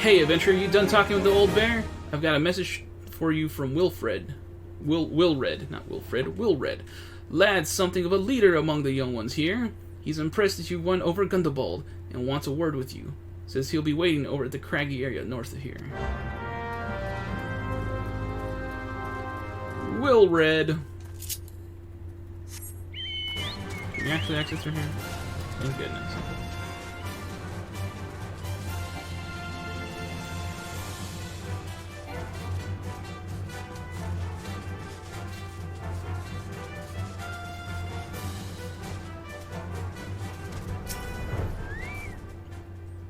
Hey, adventurer, you done talking with the old bear? I've got a message for you from Wilfred. Wilred, not Wilfred, Wilred. Lad's something of a leader among the young ones here. He's impressed that you won over Gundobald and wants a word with you. Says he'll be waiting over at the craggy area north of here. Wilred. Can you actually access through here? Thank goodness.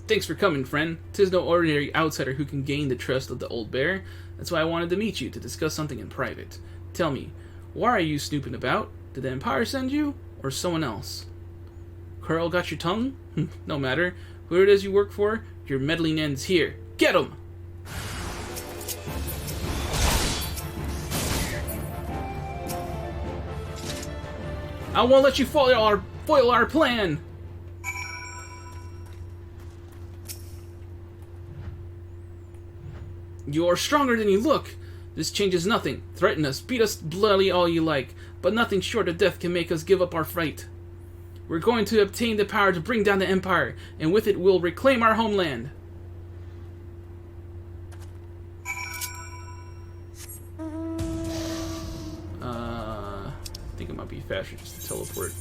Thanks for coming, friend. 'Tis no ordinary outsider who can gain the trust of the old bear. That's why I wanted to meet you, to discuss something in private. Tell me, why are you snooping about? Did the Empire send you? Or someone else? Curl got your tongue? No matter. Who it is you work for, your meddling ends here. Get 'em! I won't let you foil our plan! You're stronger than you look. This changes nothing. Threaten us, beat us bloody all you like, but nothing short of death can make us give up our fight. We're going to obtain the power to bring down the Empire, and with it we'll reclaim our homeland. I think it might be faster just to teleport.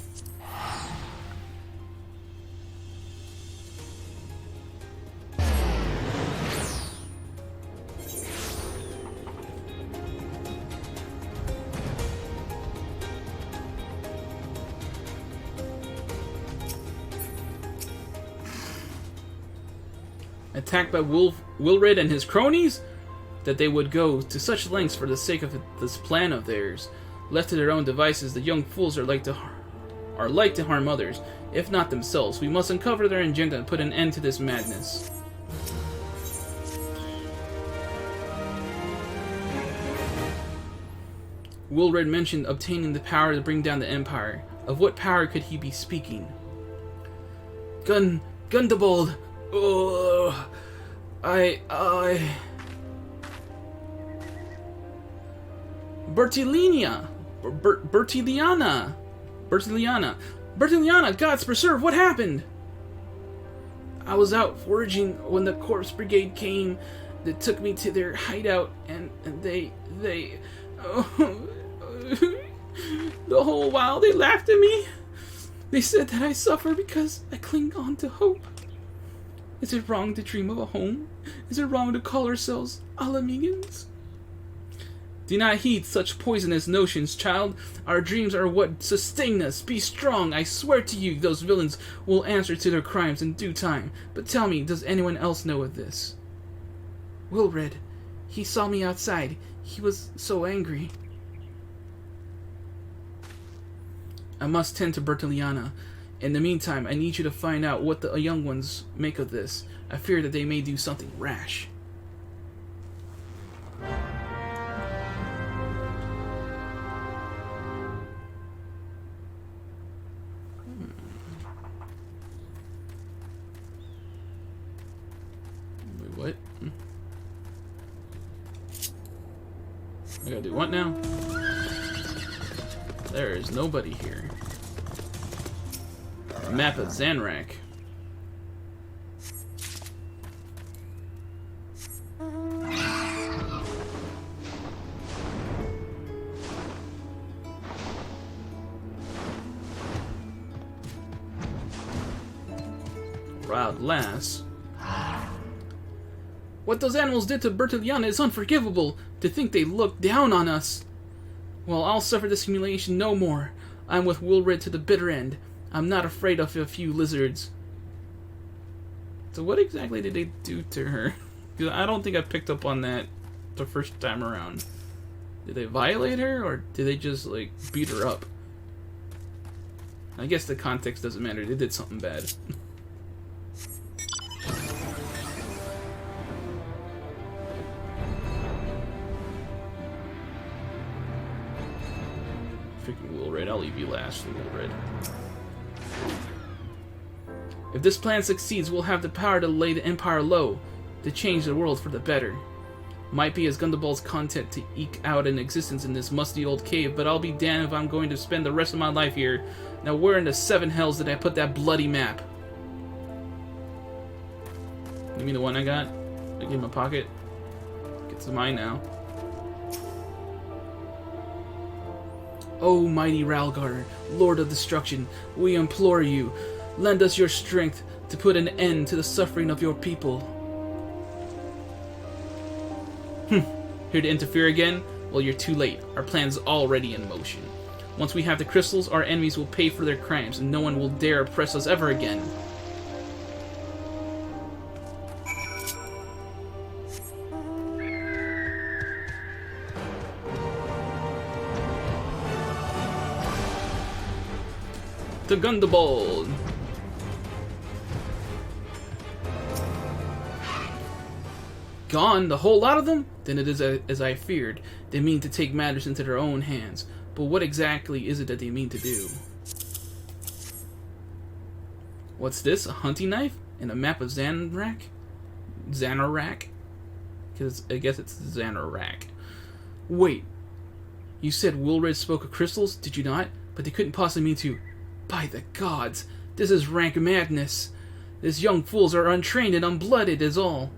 Attacked by Wilred and his cronies? That they would go to such lengths for the sake of this plan of theirs. Left to their own devices, the young fools are like to harm others, if not themselves. We must uncover their agenda and put an end to this madness. Wilred mentioned obtaining the power to bring down the Empire. Of what power could he be speaking? Gundobald! Oh, Bertiliana! Bertiliana! Gods preserve! What happened? I was out foraging when the corpse brigade came. They took me to their hideout, and they the whole while they laughed at me. They said that I suffer because I cling on to hope. Is it wrong to dream of a home? Is it wrong to call ourselves Alamegans? Do not heed such poisonous notions, child. Our dreams are what sustain us. Be strong. I swear to you, those villains will answer to their crimes in due time. But tell me, does anyone else know of this? Wilred. He saw me outside. He was so angry. I must tend to Bertiliana. In the meantime, I need you to find out what the young ones make of this. I fear that they may do something rash. Wait, what? I gotta do what now? There is nobody here. Map of Zanrak. Proud lass. What those animals did to Bertiliana is unforgivable. To think they looked down on us. Well, I'll suffer this humiliation no more. I'm with Wilred to the bitter end. I'm not afraid of a few lizards. So what exactly did they do to her? Because I don't think I picked up on that the first time around. Did they violate her, or did they just, like, beat her up? I guess the context doesn't matter. They did something bad. Freaking Wilred. I'll leave you last, Wilred. If this plan succeeds, we'll have the power to lay the Empire low. to change the world for the better. Might be as Gundaball's content to eke out an existence in this musty old cave, but I'll be damned if I'm going to spend the rest of my life here. Now where in the seven hells did I put that bloody map? You mean the one I got? I gave him a pocket? It's mine now. O mighty Ralgar, Lord of Destruction, we implore you, lend us your strength to put an end to the suffering of your people. Here to interfere again? Well, you're too late. Our plan's already in motion. Once we have the crystals, our enemies will pay for their crimes, and no one will dare oppress us ever again. The Gundaball! Gone? The whole lot of them? Then it is as I feared. They mean to take matters into their own hands. But what exactly is it that they mean to do? What's this? A hunting knife? And a map of Xanarak? Xanarak? Because I guess it's Xanarak. Wait. You said Wilred spoke of crystals, did you not? But they couldn't possibly mean to... By the gods! This is rank madness. These young fools are untrained and unblooded is all.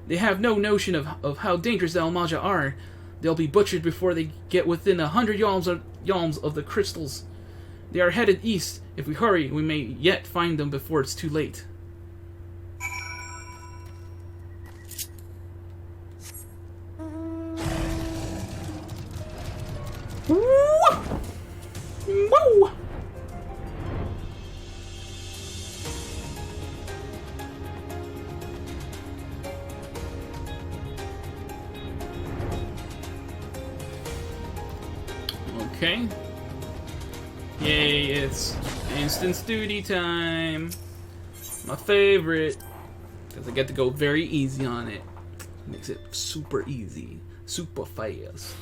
They have no notion of how dangerous the Almaja are. They'll be butchered before they get within 100 yalms of the crystals. They are headed east. If we hurry, we may yet find them before it's too late. Woo! Woo! Okay. Yay, it's instance duty time. My favorite. Because I get to go very easy on it. Makes it super easy. Super fast.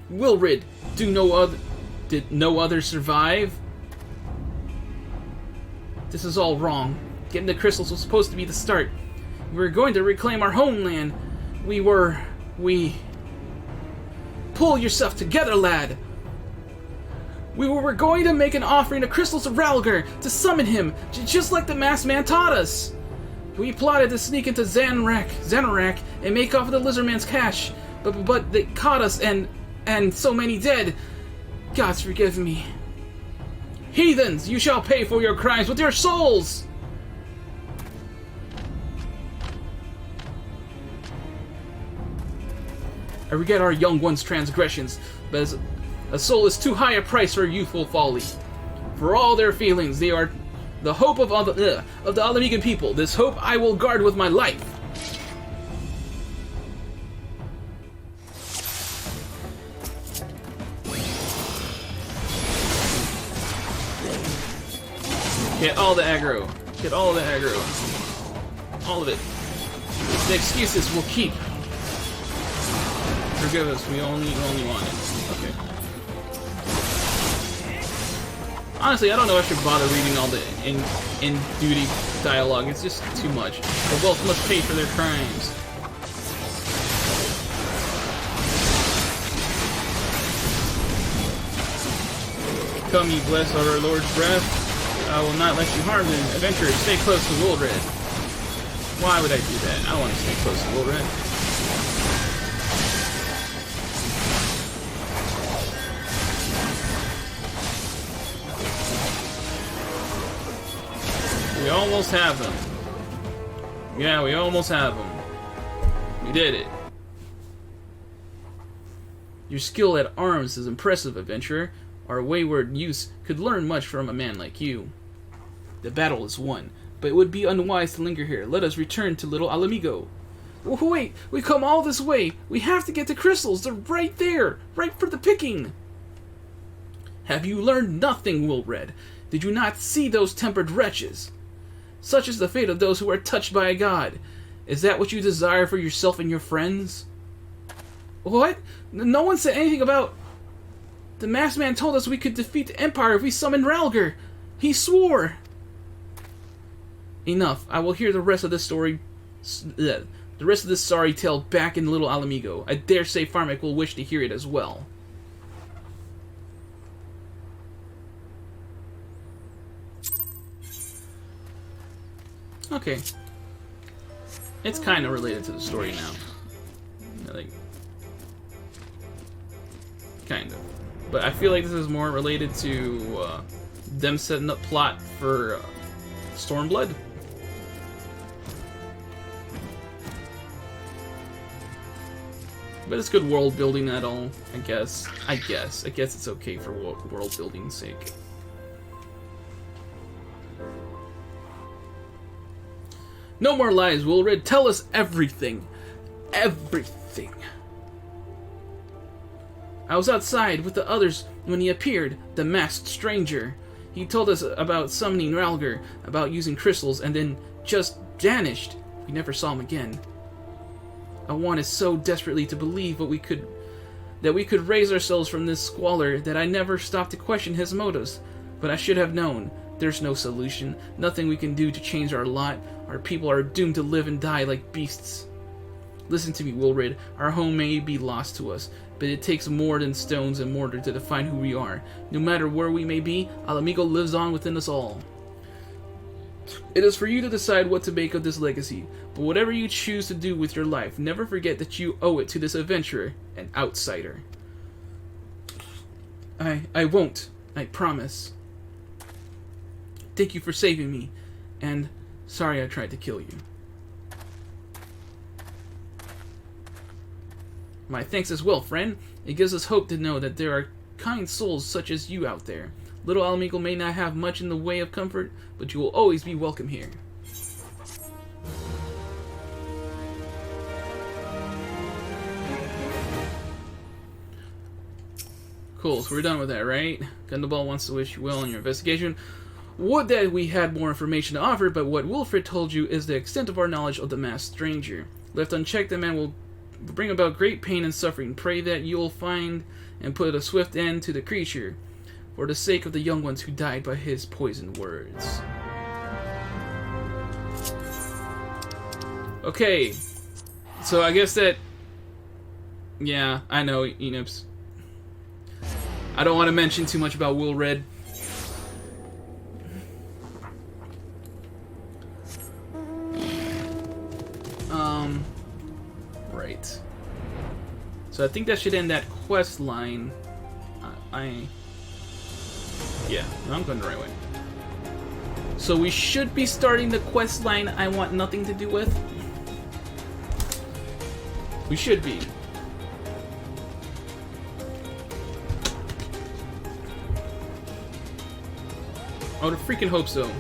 Wilred, did no other survive? This is all wrong. Getting the crystals was supposed to be the start. We were going to reclaim our homeland. We... Pull yourself together, lad! We were going to make an offering of crystals to Ralgar to summon him, just like the masked man taught us. We plotted to sneak into Xanarak, and make off with the lizard man's cash, but they caught us and so many dead. Gods forgive me. Heathens, you shall pay for your crimes with your souls! I regret our young one's transgressions, but as a soul is too high a price for youthful folly. For all their feelings, they are the hope of the Alamigan people. This hope I will guard with my life. Get all the aggro. Get all the aggro. All of it. The excuses will keep. Forgive us, we only want it. Okay. Honestly, I don't know if I should bother reading all the in-duty dialogue. It's just too much. The both must pay for their crimes. Come, ye blessed of our Lord's breath. I will not let you harm them. Adventurers, stay close to Wilred. Why would I do that? I don't want to stay close to Wilred. We almost have them. Yeah, we almost have them. We did it. Your skill at arms is impressive, adventurer. Our wayward youths could learn much from a man like you. The battle is won, but it would be unwise to linger here. Let us return to Little Alamigo. Wait, we come all this way. We have to get the crystals. They're right there, right for the picking. Have you learned nothing, Wilred? Did you not see those tempered wretches? Such is the fate of those who are touched by a god. Is that what you desire for yourself and your friends? What? No one said anything about... The masked man told us we could defeat the Empire if we summoned Ralgar. He swore! Enough. I will hear the rest of this story... The rest of this sorry tale back in Little Alamigo. I dare say Firemac will wish to hear it as well. Okay. It's kind of related to the story now. Like, kind of. But I feel like this is more related to them setting up plot for Stormblood. But it's good world building at all, I guess. I guess it's okay for world building's sake. No more lies, Wilred. Tell us everything. Everything. I was outside with the others when he appeared, the masked stranger. He told us about summoning Ralger, about using crystals, and then just vanished. We never saw him again. I wanted so desperately to believe that we could raise ourselves from this squalor that I never stopped to question his motives. But I should have known. There's no solution. Nothing we can do to change our lot. Our people are doomed to live and die like beasts. Listen to me, Wilred. Our home may be lost to us, but it takes more than stones and mortar to define who we are. No matter where we may be, Alamigo lives on within us all. It is for you to decide what to make of this legacy, but whatever you choose to do with your life, never forget that you owe it to this adventurer, an outsider. I won't. I promise. Thank you for saving me, and sorry I tried to kill you. My thanks as well, friend. It gives us hope to know that there are kind souls such as you out there. Little Alamigo may not have much in the way of comfort, but you will always be welcome here. Cool, so we're done with that, right? Gundaball wants to wish you well in your investigation. Would that we had more information to offer, but what Wilfred told you is the extent of our knowledge of the masked stranger. Left unchecked, the man will bring about great pain and suffering. Pray that you will find and put a swift end to the creature, for the sake of the young ones who died by his poisoned words. Okay, so I guess that... Yeah, I know, Enops. I don't want to mention too much about Wilred. Right. So I think that should end that quest line. Yeah, I'm going the right way. So we should be starting the quest line I want nothing to do with. We should be. I would freaking hope so.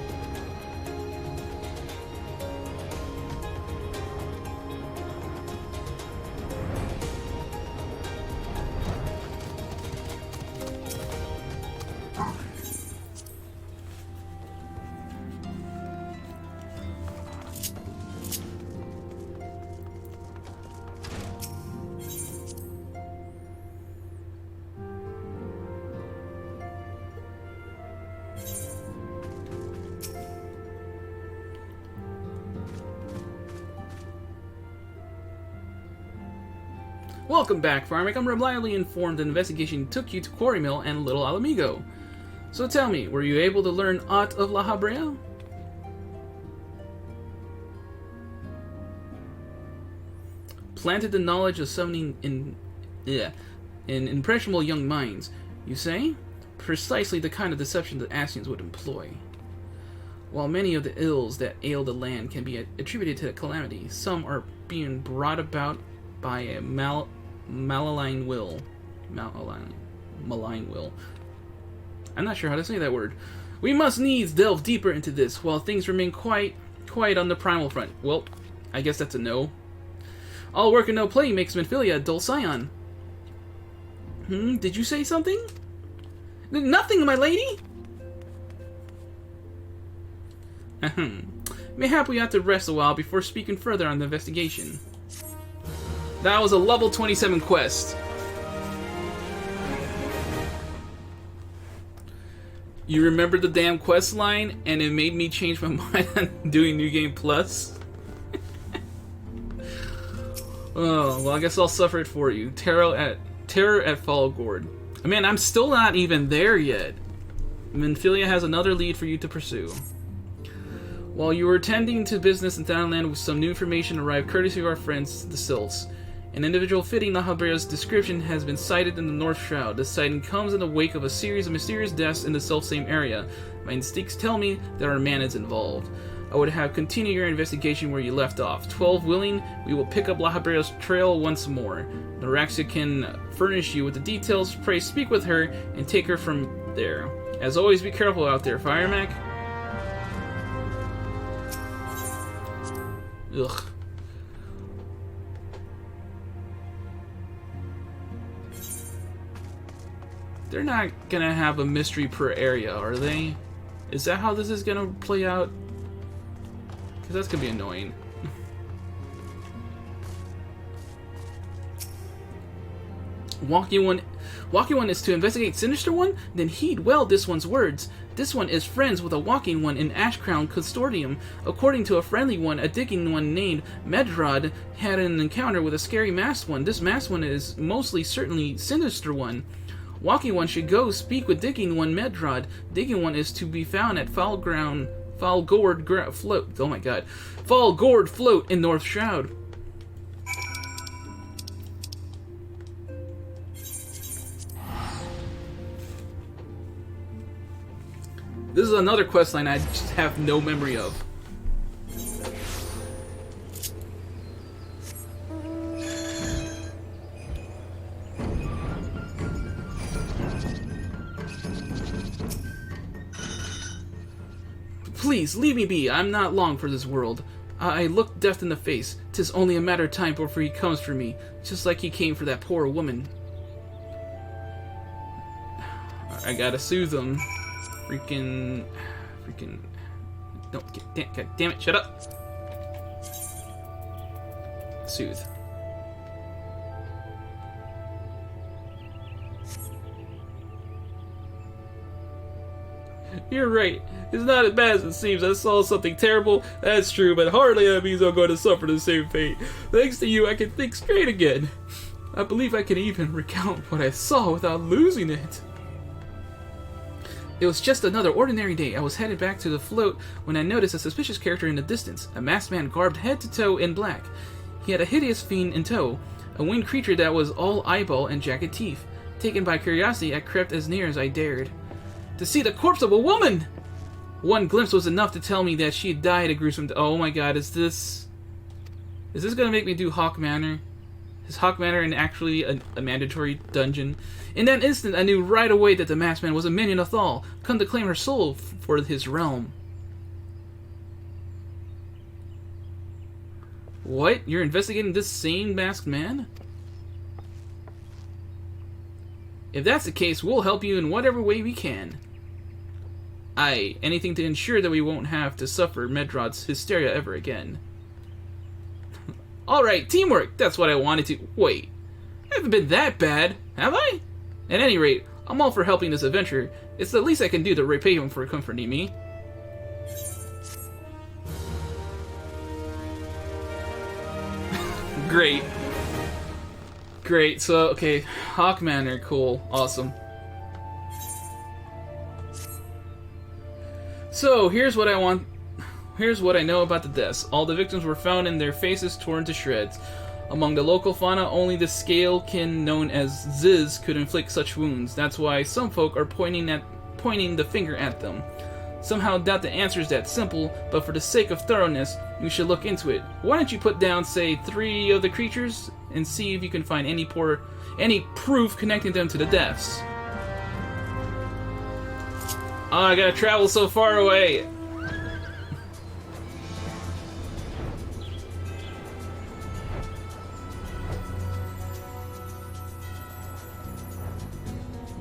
Welcome back, Firemac. I'm reliably informed an investigation took you to Quarry Mill and Little Alamigo. So tell me, were you able to learn aught of La Habrea? Planted the knowledge of summoning in impressionable young minds, you say? Precisely the kind of deception the Ascians would employ. While many of the ills that ail the land can be attributed to the calamity, some are being brought about by a malign will. Malign will. I'm not sure how to say that word. We must needs delve deeper into this, while things remain quiet on the primal front. Well, I guess that's a no. All work and no play makes Minfilia a dull scion. Did you say something? Nothing, my lady! Mayhap we ought to rest a while before speaking further on the investigation. That was a level 27 quest. You remember the damn quest line, and it made me change my mind on doing New Game Plus? Oh, well, I guess I'll suffer it for you. Terror at Falgord. Man, I'm still not even there yet. Minfilia has another lead for you to pursue. While you were attending to business in Thailand, with some new information arrived courtesy of our friends, the Sylphs. An individual fitting Lahabrea's description has been sighted in the North Shroud. This sighting comes in the wake of a series of mysterious deaths in the self-same area. My instincts tell me that our man is involved. I would have continued your investigation where you left off. 12 willing, we will pick up Lahabrea's trail once more. Noraxia can furnish you with the details. Pray speak with her and take her from there. As always, be careful out there, Firemac. Ugh. They're not gonna have a mystery per area, are they? Is that how this is gonna play out? Because that's gonna be annoying. Walking one is to investigate Sinister One? Then heed well this one's words. This one is friends with a Walking One in Ashcrown Custodium. According to a friendly one, a digging one named Medrod had an encounter with a scary masked one. This masked one is mostly certainly Sinister One. Walking One should go speak with Digging One Medrod. Digging One is to be found at Falgord Float. Oh my god. Falgord Float in North Shroud. This is another questline I just have no memory of. Please, leave me be. I'm not long for this world. I look death in the face. 'Tis only a matter of time before he comes for me, just like he came for that poor woman. I gotta soothe him. Freaking... Don't, God damn it, shut up! Soothe. You're right. It's not as bad as it seems. I saw something terrible. That's true, but hardly that means I'm going to suffer the same fate. Thanks to you, I can think straight again. I believe I can even recount what I saw without losing it. It was just another ordinary day. I was headed back to the float when I noticed a suspicious character in the distance. A masked man garbed head to toe in black. He had a hideous fiend in tow. A winged creature that was all eyeball and jagged teeth. Taken by curiosity, I crept as near as I dared. To see the corpse of a woman! One glimpse was enough to tell me that she had died a gruesome death. Oh my god, is this gonna make me do Haukke Manor? Is Haukke Manor actually a mandatory dungeon? In that instant, I knew right away that the masked man was a minion of Thal, come to claim her soul for his realm. What? You're investigating this same masked man? If that's the case, we'll help you in whatever way we can. Aye, anything to ensure that we won't have to suffer Medrod's hysteria ever again. Alright, teamwork! That's what I wanted to... Wait, I haven't been that bad, have I? At any rate, I'm all for helping this adventure. It's the least I can do to repay him for comforting me. Great. Great, so, okay, Haukke Manor, cool, awesome. So, here's what I know about the deaths. All the victims were found and their faces torn to shreds. Among the local fauna, only the scalekin known as Ziz could inflict such wounds. That's why some folk are pointing the finger at them. Somehow doubt the answer is that simple, but for the sake of thoroughness, we should look into it. Why don't you put down, say, 3 of the creatures, and see if you can find any proof connecting them to the deaths. Oh, I gotta travel so far away!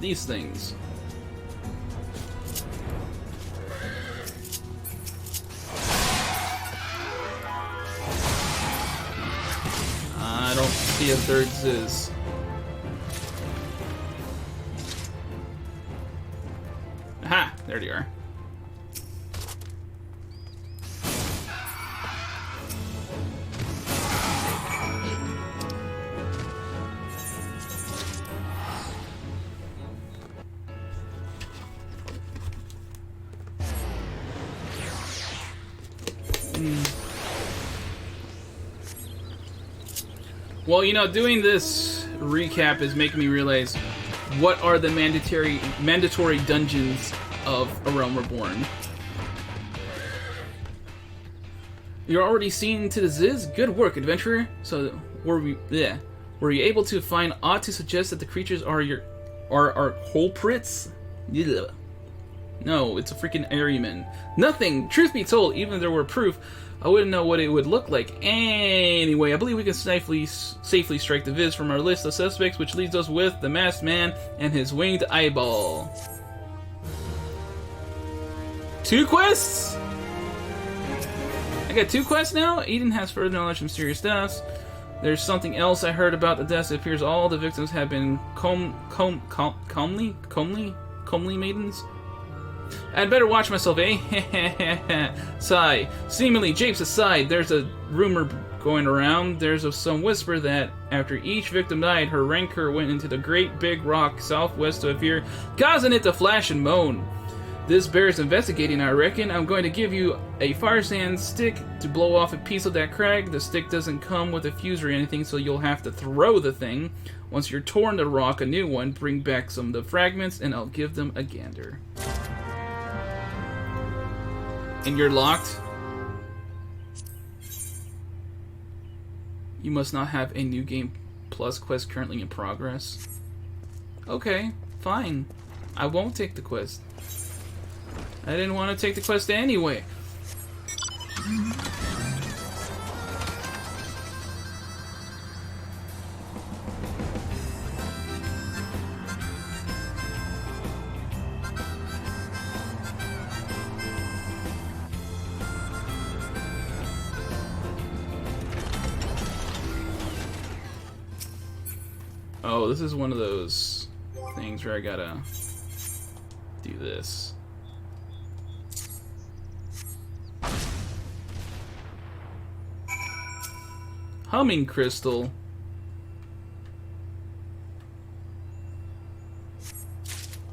These things. I don't see a third Ziz. Aha! There they are. Well, you know, doing this recap is making me realize what are the mandatory dungeons of A Realm Reborn. You're already seen to the Ziz? Good work, adventurer. So, were you able to find aught to suggest that the creatures are our culprits? Yeah. No, it's a freaking Airyman. Nothing! Truth be told, even if there were proof, I wouldn't know what it would look like. Anyway, I believe we can safely strike the Viz from our list of suspects, which leaves us with the masked man and his winged eyeball. 2 quests? I got 2 quests now? Eden has further knowledge of mysterious deaths. There's something else I heard about the deaths. It appears all the victims have been comely maidens. I'd better watch myself, eh? Sigh. Seemingly, japes aside, there's a rumor going around. There's some whisper that after each victim died, her rancor went into the great big rock southwest of here, causing it to flash and moan. This bears investigating, I reckon. I'm going to give you a fire sand stick to blow off a piece of that crag. The stick doesn't come with a fuse or anything, so you'll have to throw the thing. Once you're torn the rock, a new one, bring back some of the fragments, and I'll give them a gander. And you're locked? You must not have a New Game Plus quest currently in progress. Okay, fine. I won't take the quest. I didn't want to take the quest anyway. Oh, this is one of those things where I gotta do this. Humming crystal.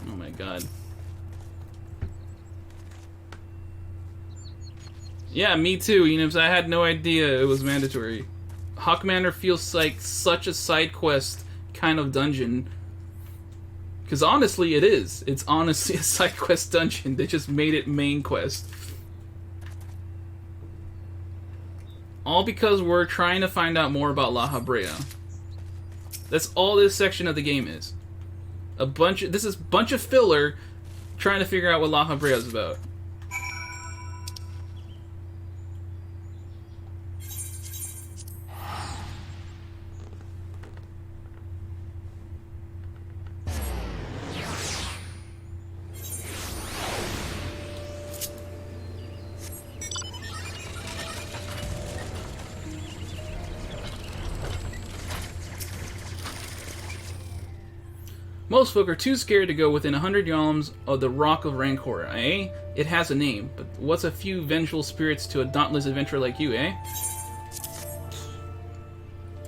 Oh my god. Yeah, me too. You know, I had no idea it was mandatory. Haukke Manor feels like such a side quest kind of dungeon. Because honestly, it is. It's honestly a side quest dungeon. They just made it main quest. All because we're trying to find out more about La Habrea. That's all this section of the game is. This is a bunch of filler trying to figure out what La Habrea is about. Most folk are too scared to go within 100 yalms of the Rock of Rancor, eh? It has a name, but what's a few vengeful spirits to a dauntless adventurer like you, eh?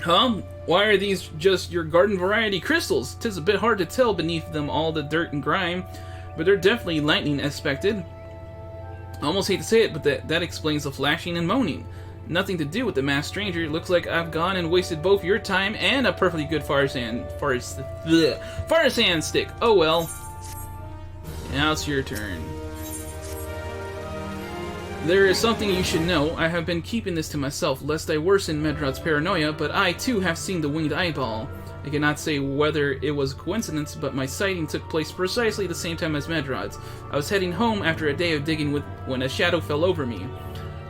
Huh? Why are these just your garden variety crystals? 'Tis a bit hard to tell beneath them all the dirt and grime, but they're definitely lightning expected. I almost hate to say it, but that explains the flashing and moaning. Nothing to do with the masked stranger. It looks like I've gone and wasted both your time and a perfectly good fire sand stick. Oh well. Now it's your turn. There is something you should know. I have been keeping this to myself, lest I worsen Medrod's paranoia, but I too have seen the winged eyeball. I cannot say whether it was a coincidence, but my sighting took place precisely the same time as Medrod's. I was heading home after a day of digging when a shadow fell over me.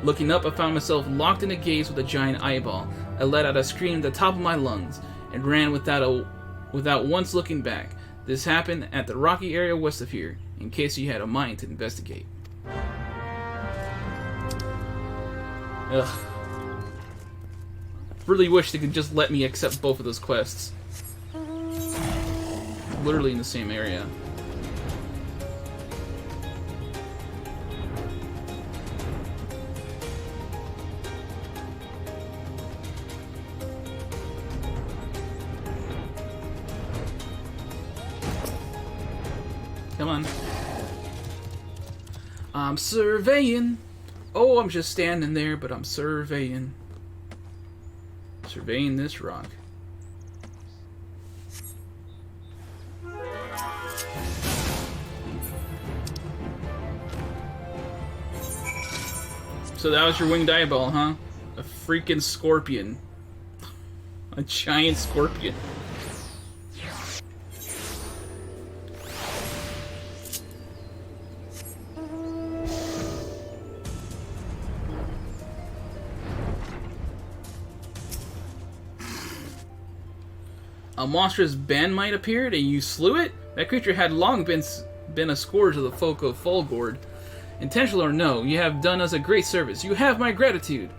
Looking up, I found myself locked in a gaze with a giant eyeball. I let out a scream at the top of my lungs and ran without once looking back. This happened at the rocky area west of here, in case you had a mind to investigate. Ugh. Really wish they could just let me accept both of those quests. Literally in the same area. Come on. I'm surveying. Oh, I'm just standing there, but I'm surveying. Surveying this rock. So that was your winged eyeball, huh? A freaking scorpion. A giant scorpion. A monstrous bandmite appeared, and you slew it? That creature had long been a scourge of the folk of Fulgord. Intentional or no, you have done us a great service. You have my gratitude.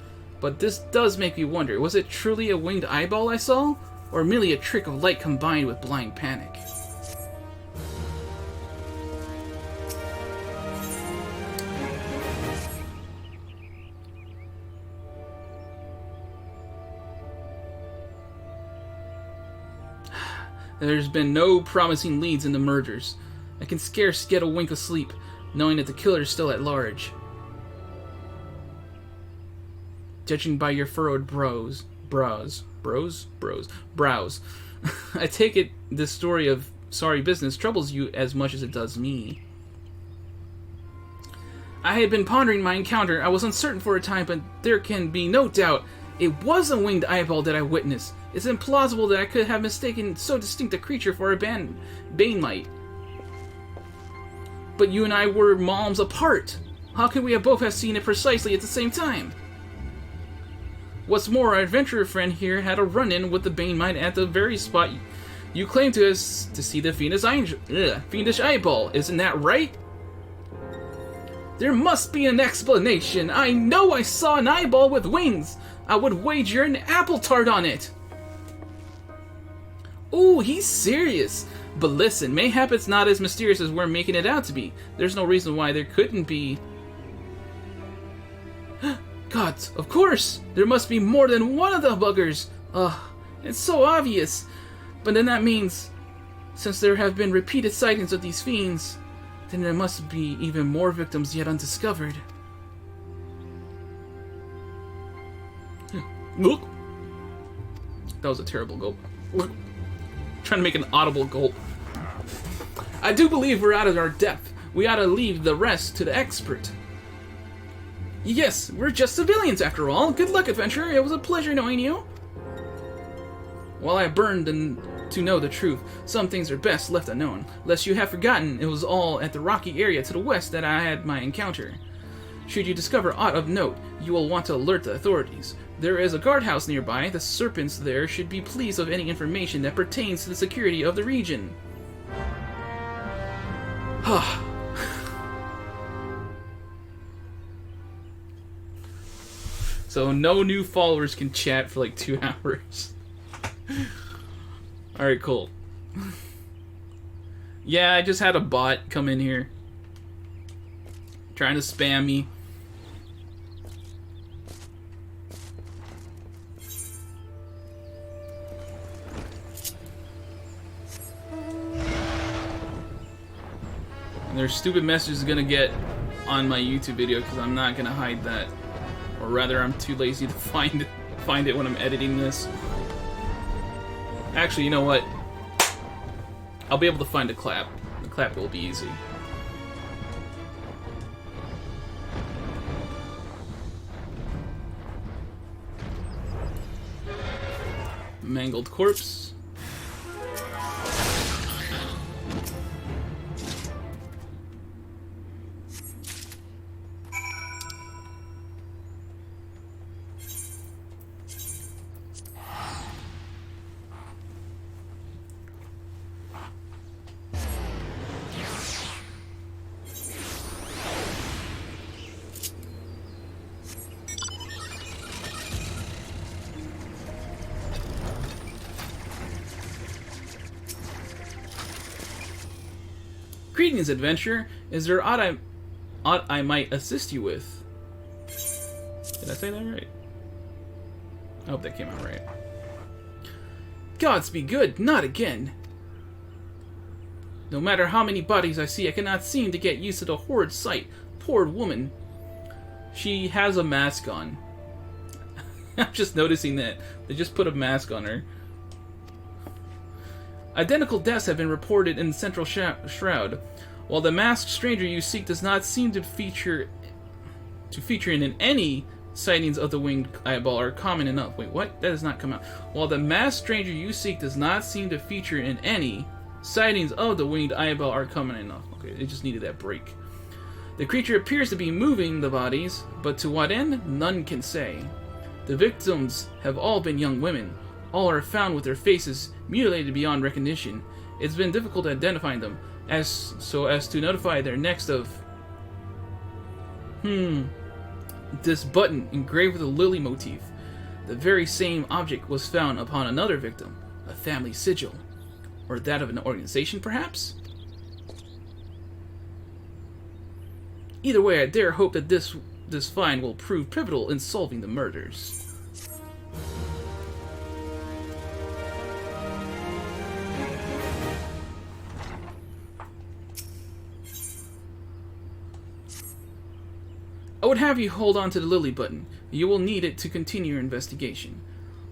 But this does make me wonder, was it truly a winged eyeball I saw? Or merely a trick of light combined with blind panic? There's been no promising leads in the murders. I can scarce get a wink of sleep, knowing that the killer is still at large. Judging by your furrowed brows, I take it this story of sorry business troubles you as much as it does me. I had been pondering my encounter. I was uncertain for a time, but there can be no doubt it was a winged eyeball that I witnessed. It's implausible that I could have mistaken so distinct a creature for a banemite. But you and I were malms apart. How could we have both have seen it precisely at the same time? What's more, our adventurer friend here had a run-in with the banemite at the very spot you claim to see the fiendish eyeball. Isn't that right? There must be an explanation. I know I saw an eyeball with wings. I would wager an apple tart on it. Ooh, he's serious. But listen, mayhap it's not as mysterious as we're making it out to be. There's no reason why there couldn't be. Gods, of course! There must be more than one of the buggers! Ugh, it's so obvious. But then that means, since there have been repeated sightings of these fiends, then there must be even more victims yet undiscovered. Look! That was a terrible gulp. Look. Trying to make an audible gulp. I do believe we're out of our depth. We ought to leave the rest to the expert. Yes, we're just civilians after all. Good luck, adventurer. It was a pleasure knowing you. While I burned to know the truth, some things are best left unknown. Lest you have forgotten, it was all at the rocky area to the west that I had my encounter. Should you discover aught of note, you will want to alert the authorities. There is a guardhouse nearby. The serpents there should be pleased of any information that pertains to the security of the region. So no new followers can chat for like 2 hours. Alright, cool. Yeah, I just had a bot come in here. Trying to spam me. And their stupid message is gonna get on my YouTube video because I'm not gonna hide that. Or rather, I'm too lazy to find it when I'm editing this. Actually, you know what? I'll be able to find a clap. The clap will be easy. Mangled corpse. Greetings, adventurer. Is there aught I might assist you with? Did I say that right? I hope that came out right. Gods be good, not again. No matter how many bodies I see, I cannot seem to get used to the horrid sight. Poor woman. She has a mask on. I'm just noticing that. They just put a mask on her. Identical deaths have been reported in the Central Shroud. While the masked stranger you seek does not seem to feature in any sightings of the winged eyeball are common enough. Wait, what? That does not come out. While the masked stranger you seek does not seem to feature in any sightings of the winged eyeball are common enough. Okay, it just needed that break. The creature appears to be moving the bodies, but to what end? None can say. The victims have all been young women. All are found with their faces mutilated beyond recognition. It's been difficult identifying them, as to notify their next of... This button engraved with a lily motif. The very same object was found upon another victim, a family sigil. Or that of an organization, perhaps? Either way, I dare hope that this find will prove pivotal in solving the murders. I would have you hold on to the lily button. You will need it to continue your investigation.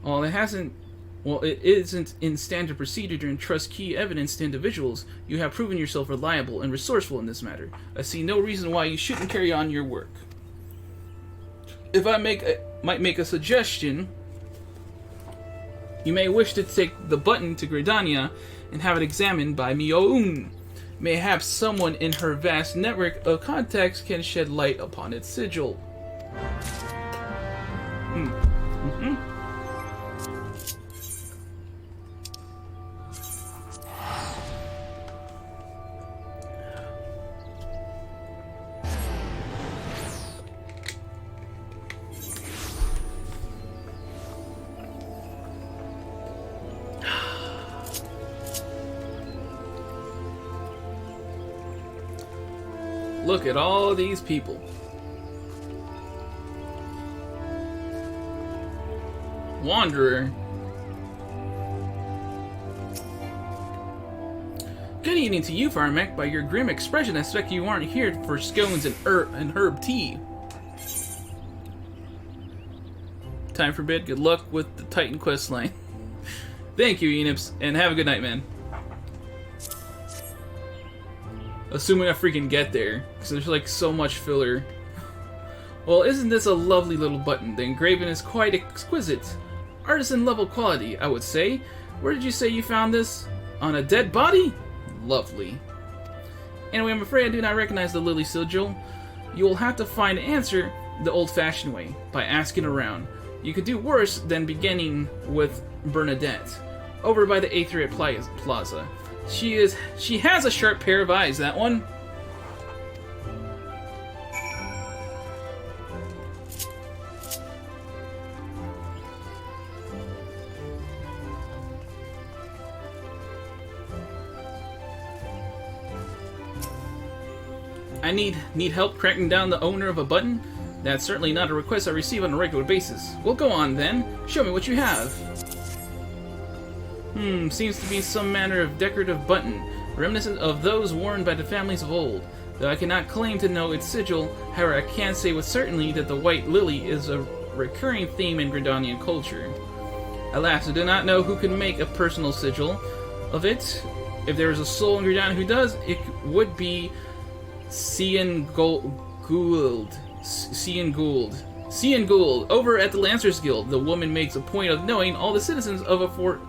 While it isn't in standard procedure to entrust key evidence to individuals, you have proven yourself reliable and resourceful in this matter. I see no reason why you shouldn't carry on your work. If I might make a suggestion, you may wish to take the button to Gridania and have it examined by Mioun. Mayhaps someone in her vast network of contacts can shed light upon its sigil. Look at all these people. Wanderer. Good evening to you, Firemac. By your grim expression, I suspect you aren't here for scones and herb tea. Time forbid. Good luck with the Titan quest line. Thank you, Enips, and have a good night, man. Assuming I freaking get there, because there's like so much filler. Well, isn't this a lovely little button? The engraving is quite exquisite. Artisan level quality, I would say. Where did you say you found this? On a dead body? Lovely. Anyway, I'm afraid I do not recognize the lily sigil. You will have to find an answer the old-fashioned way, by asking around. You could do worse than beginning with Bernadette, over by the Aetheriot Plaza. She has a sharp pair of eyes, that one. I need help tracking down the owner of a button? That's certainly not a request I receive on a regular basis. Well, go on then. Show me what you have. Seems to be some manner of decorative button, reminiscent of those worn by the families of old. Though I cannot claim to know its sigil, however I can say with certainty that the white lily is a recurring theme in Gridanian culture. Alas, I do not know who can make a personal sigil of it. If there is a soul in Gridania who does, it would be Cian Gould. Over at the Lancers Guild, the woman makes a point of knowing all the citizens of a fort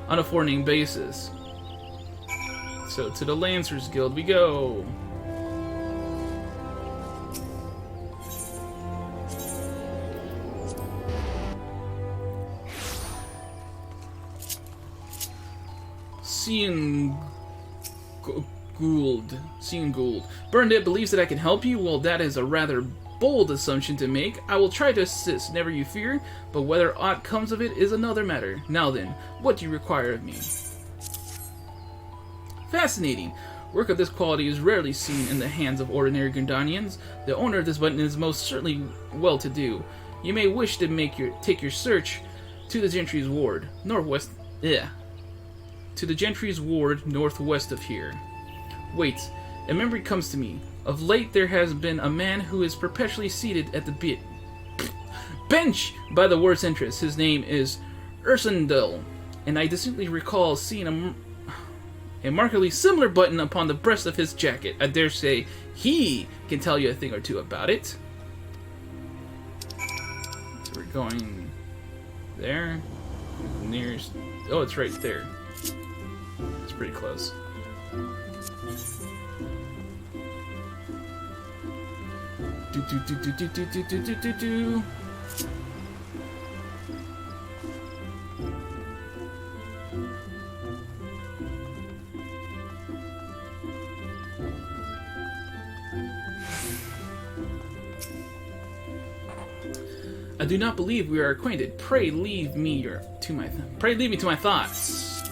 on a forename basis. So to the Lancers Guild we go. Cian Gould. Bernadette believes that I can help you. Well, that is a rather bold assumption to make. I will try to assist, never you fear, but whether aught comes of it is another matter. Now then, what do you require of me? Fascinating. Work of this quality is rarely seen in the hands of ordinary Gridanians. The owner of this button is most certainly well-to-do. You may wish to take your search to the Gentry's Ward, northwest of here. Wait, a memory comes to me. Of late there has been a man who is perpetually seated at the bench by the war's entrance. His name is Ursendel, and I distinctly recall seeing a markedly similar button upon the breast of his jacket. I dare say he can tell you a thing or two about it. So we're going there. Nearest. Oh, it's right there. It's pretty close. Do. I do not believe we are acquainted. Pray leave me to my thoughts.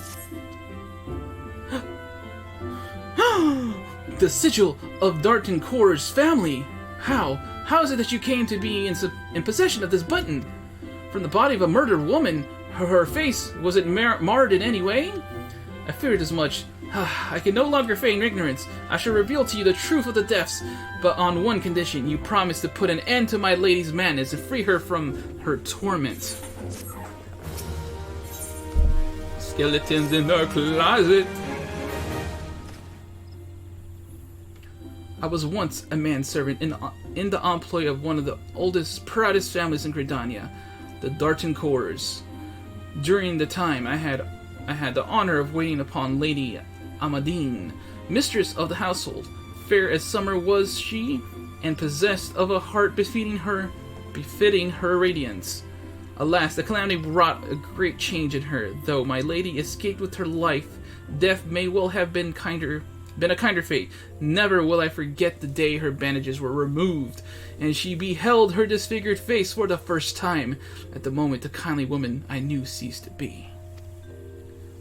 The sigil of Darton Core's family. How is it that you came to be in possession of this button? From the body of a murdered woman, her face, was it marred in any way? I feared as much. I can no longer feign ignorance. I shall reveal to you the truth of the deaths, but on one condition. You promise to put an end to my lady's madness and free her from her torment. Skeletons in the closet. I was once a manservant in the employ of one of the oldest, proudest families in Gridania, the Darton Cores. During the time I had the honor of waiting upon Lady Amadine, mistress of the household. Fair as summer was she, and possessed of a heart befitting her radiance. Alas, the calamity wrought a great change in her. Though my lady escaped with her life, death may well have been a kinder fate. Never will I forget the day her bandages were removed, and she beheld her disfigured face for the first time. At the moment, the kindly woman I knew ceased to be.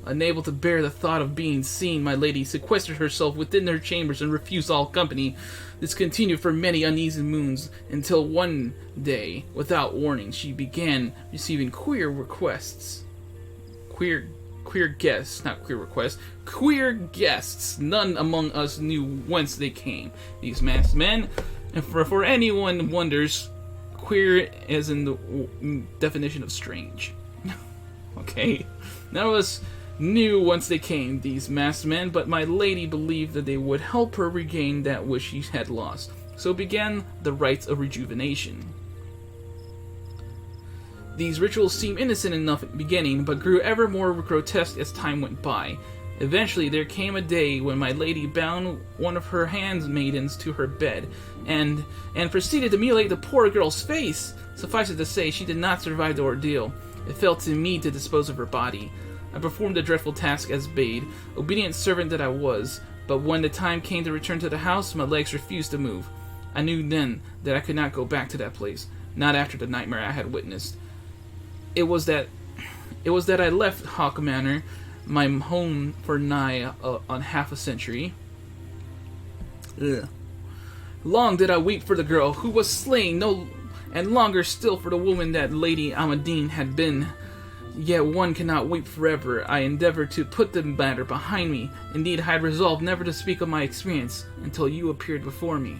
Unable to bear the thought of being seen, my lady sequestered herself within her chambers and refused all company. This continued for many uneasy moons, until one day, without warning, she began receiving queer guests. None among us knew whence they came. These masked men, and for anyone wonders, queer as in the definition of strange. Okay? None of us knew whence they came, these masked men, but my lady believed that they would help her regain that which she had lost. So began the Rites of Rejuvenation. These rituals seemed innocent enough at the beginning, but grew ever more grotesque as time went by. Eventually, there came a day when my lady bound one of her handmaidens to her bed, and proceeded to mutilate the poor girl's face. Suffice it to say, she did not survive the ordeal. It fell to me to dispose of her body. I performed the dreadful task as bade, obedient servant that I was, but when the time came to return to the house, my legs refused to move. I knew then that I could not go back to that place, not after the nightmare I had witnessed. It was that I left Haukke Manor, my home for nigh on half a century. Ugh. Long did I weep for the girl who was slain, and longer still for the woman that Lady Amadine had been. Yet one cannot weep forever. I endeavored to put the matter behind me. Indeed, I had resolved never to speak of my experience until you appeared before me.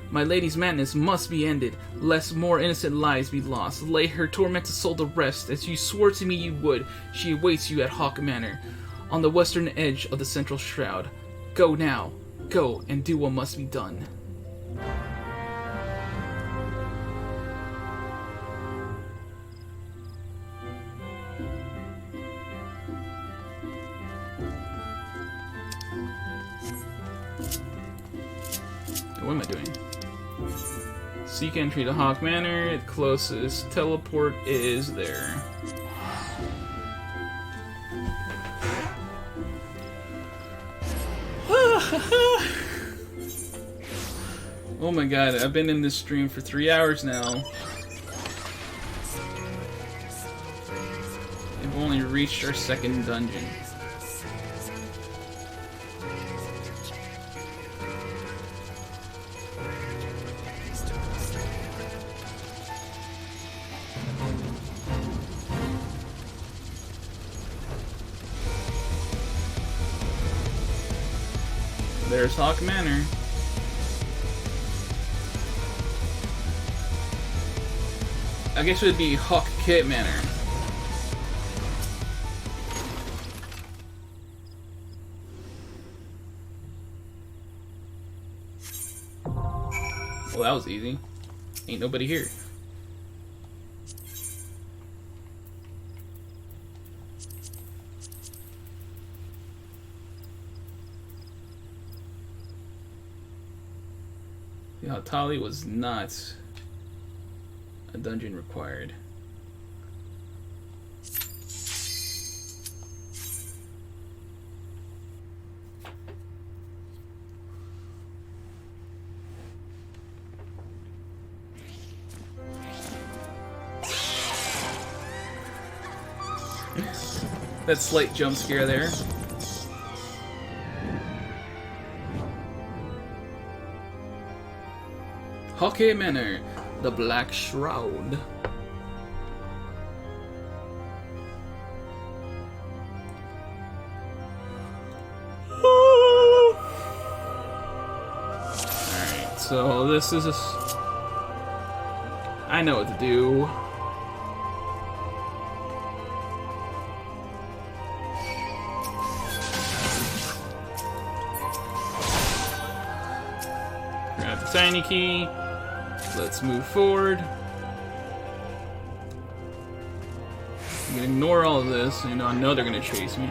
My lady's madness must be ended, lest more innocent lives be lost. Lay her tormented soul to rest, as you swore to me you would. She awaits you at Haukke Manor, on the western edge of the central shroud. Go now. Go and do what must be done. What am I doing? Seek entry to Haukke Manor. The closest teleport is there. Oh my god, I've been in this stream for 3 hours now. We've only reached our second dungeon. There's Haukke Manor. I guess it would be Haukke Manor. Well, that was easy. Ain't nobody here. Yeah, Tali was not a dungeon required. That slight jump scare there. Haukke Manor, the Black Shroud. Alright, so this is I know what to do. Grab the tiny key. Let's move forward. I'm gonna ignore all of this. You know, I know they're gonna chase me.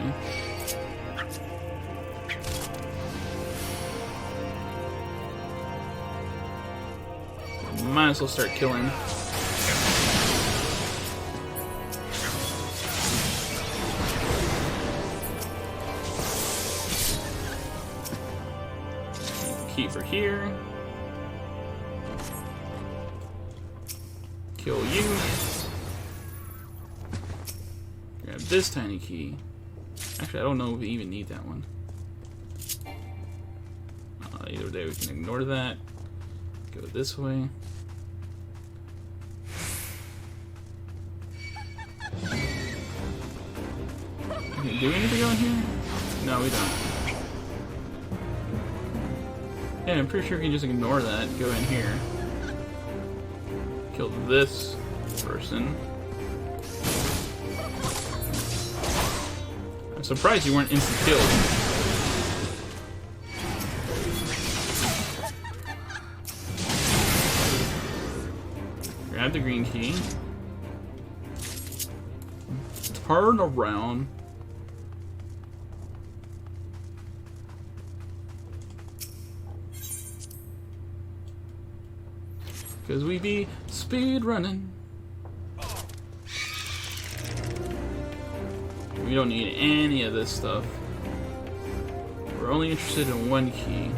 Might as well start killing. Key for here. Kill you. Grab this tiny key. Actually, I don't know if we even need that one. Either way, we can ignore that. Go this way. Can we do anything on here? No, we don't. Yeah, I'm pretty sure we can just ignore that. Go in here. Kill this person. I'm surprised you weren't instant killed. Grab the green key. Turn around. Because we be speed running. We don't need any of this stuff. We're only interested in one key.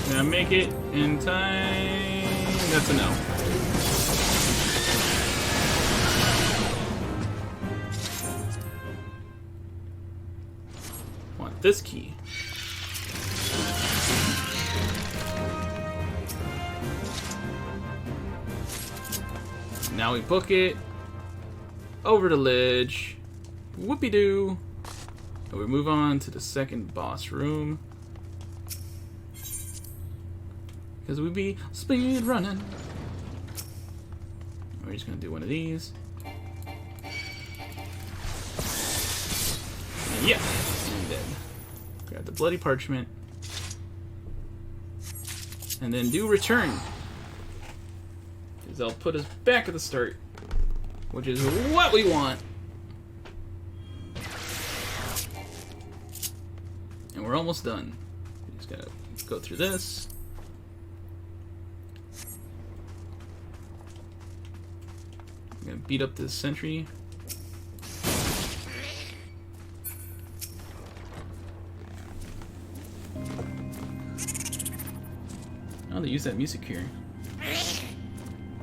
Can I make it in time? That's a no. Want this key. Now we book it. Over the ledge. Whoopie-doo. And we move on to the second boss room. Because we be speed running. We're just gonna do one of these. And yeah, and then grab the bloody parchment. And then do return. Because they'll put us back at the start. Which is what we want. And we're almost done. We just gotta go through this. I'm gonna beat up this sentry. Oh, they use that music here.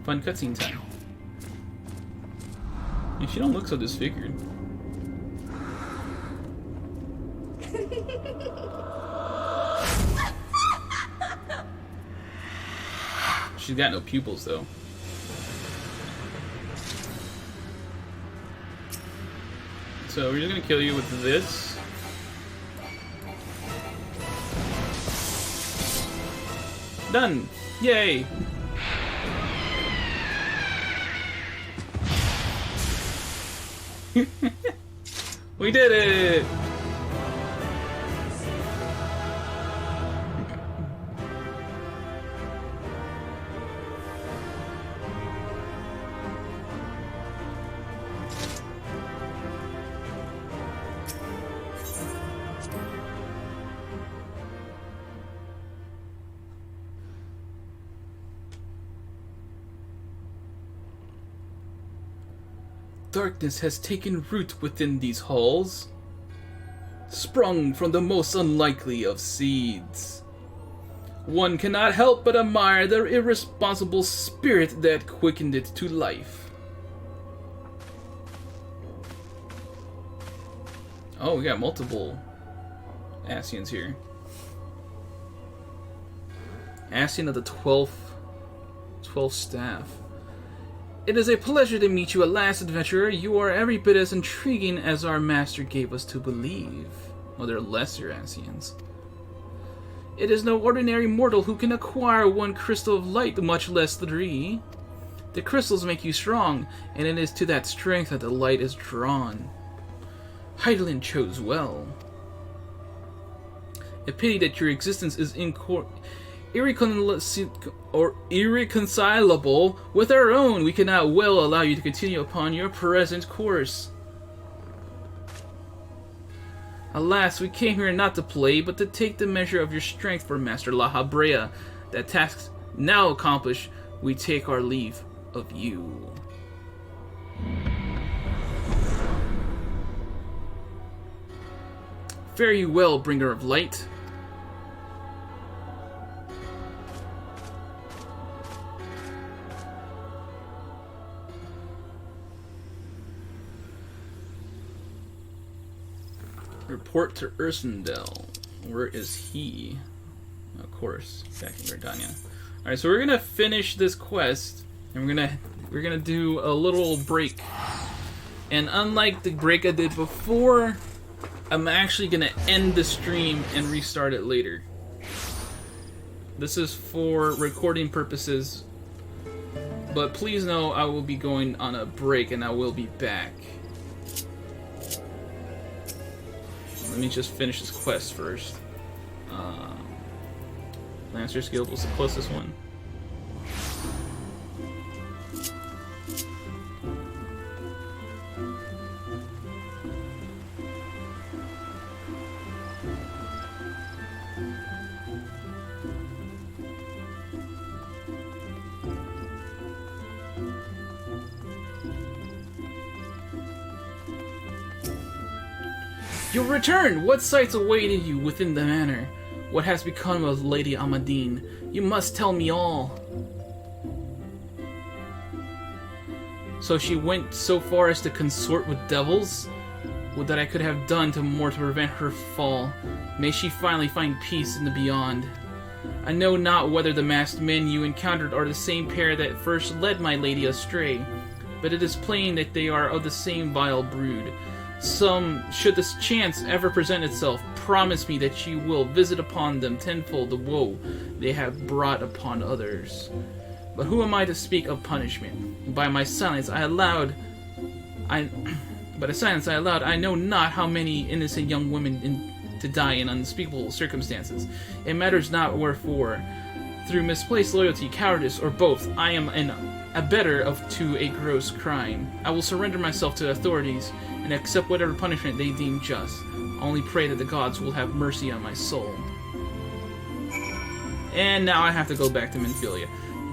Fun cutscene time. She don't look so disfigured. She's got no pupils, though. So we're just gonna kill you with this. Done! Yay! We did it! Darkness has taken root within these halls, sprung from the most unlikely of seeds. One cannot help but admire the irresponsible spirit that quickened it to life. Oh, we got multiple Ascians here. Ascian of the 12th staff. It is a pleasure to meet you at last, adventurer. You are every bit as intriguing as our master gave us to believe. Well, they're lesser Ascians. It is no ordinary mortal who can acquire one crystal of light, much less 3. The crystals make you strong, and it is to that strength that the light is drawn. Heidelin chose well. A pity that your existence is irreconcilable with our own. We cannot well allow you to continue upon your present course. Alas, we came here not to play, but to take the measure of your strength for Master La Habrea. That task now accomplished, we take our leave of you. Fare you well, bringer of light. Report to Ursendel. Where is he? Of course, back in Gardania. Alright, so we're gonna finish this quest, and we're gonna do a little break. And unlike the break I did before, I'm actually gonna end the stream and restart it later. This is for recording purposes, but please know I will be going on a break and I will be back. Let me just finish this quest first. Lancer's Guild was the closest one. You'll return! What sights awaited you within the manor? What has become of Lady Amadine? You must tell me all. So she went so far as to consort with devils? What that I could have done to prevent her fall. May she finally find peace in the beyond. I know not whether the masked men you encountered are the same pair that first led my lady astray, but it is plain that they are of the same vile brood. Should this chance ever present itself, promise me that you will visit upon them tenfold the woe they have brought upon others. But who am I to speak of punishment? By my silence I allowed, I know not how many innocent young women to die in unspeakable circumstances. It matters not wherefore. Through misplaced loyalty, cowardice, or both, I am an abettor to a gross crime. I will surrender myself to authorities and accept whatever punishment they deem just. I only pray that the gods will have mercy on my soul. And now I have to go back to Menphilia.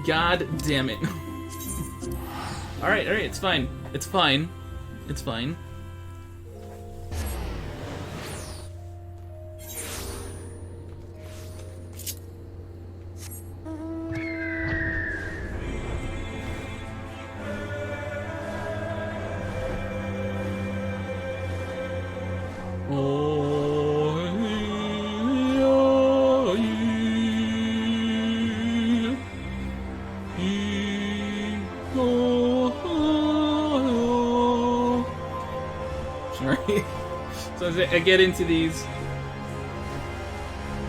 God damn it. Alright, it's fine. It's fine. It's fine. right? So as I get into these,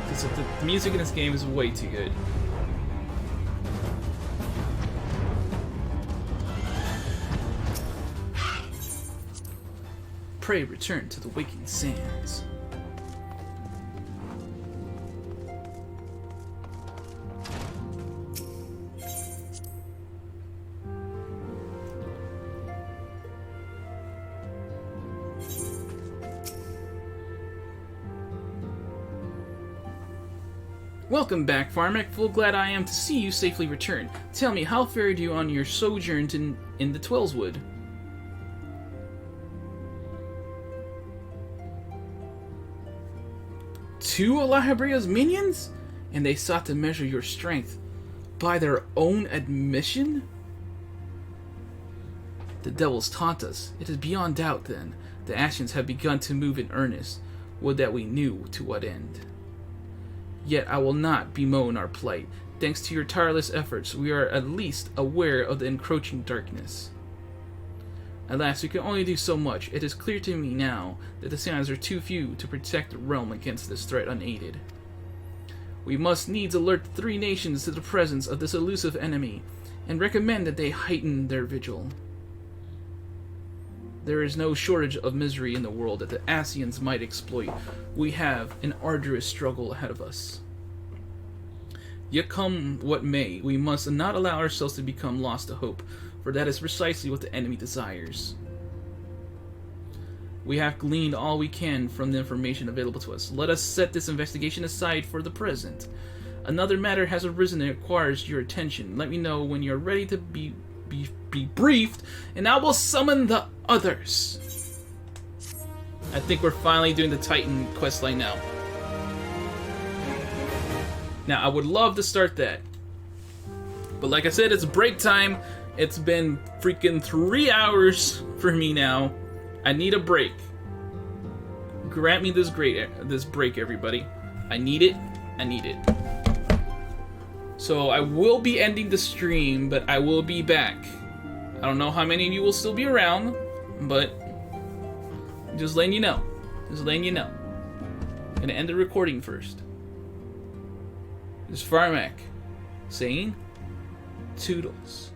because the music in this game is way too good. Pray return to the waking sands. Welcome back, Firemac. Full glad I am to see you safely return. Tell me, how fared you on your sojourn in the Twellswood? Two Alahabria's minions? And they sought to measure your strength by their own admission? The devils taunt us. It is beyond doubt, then. The Ashians have begun to move in earnest. Would that we knew to what end. Yet I will not bemoan our plight. Thanks to your tireless efforts, we are at least aware of the encroaching darkness. Alas, we can only do so much. It is clear to me now that the Sands are too few to protect the realm against this threat unaided. We must needs alert the three nations to the presence of this elusive enemy, and recommend that they heighten their vigil. There is no shortage of misery in the world that the Ascians might exploit. We have an arduous struggle ahead of us. Yet come what may, we must not allow ourselves to become lost to hope, for that is precisely what the enemy desires. We have gleaned all we can from the information available to us. Let us set this investigation aside for the present. Another matter has arisen and requires your attention. Let me know when you're ready to be briefed, and I will summon the others. I think we're finally doing the Titan questline now. Now, I would love to start that, but like I said, it's break time. It's been freaking 3 hours for me now. I need a break. Grant me this break, everybody. I need it. I need it. So I will be ending the stream, but I will be back. I don't know how many of you will still be around, but just letting you know. Just letting you know. I'm gonna end the recording first. This is Firemac saying toodles.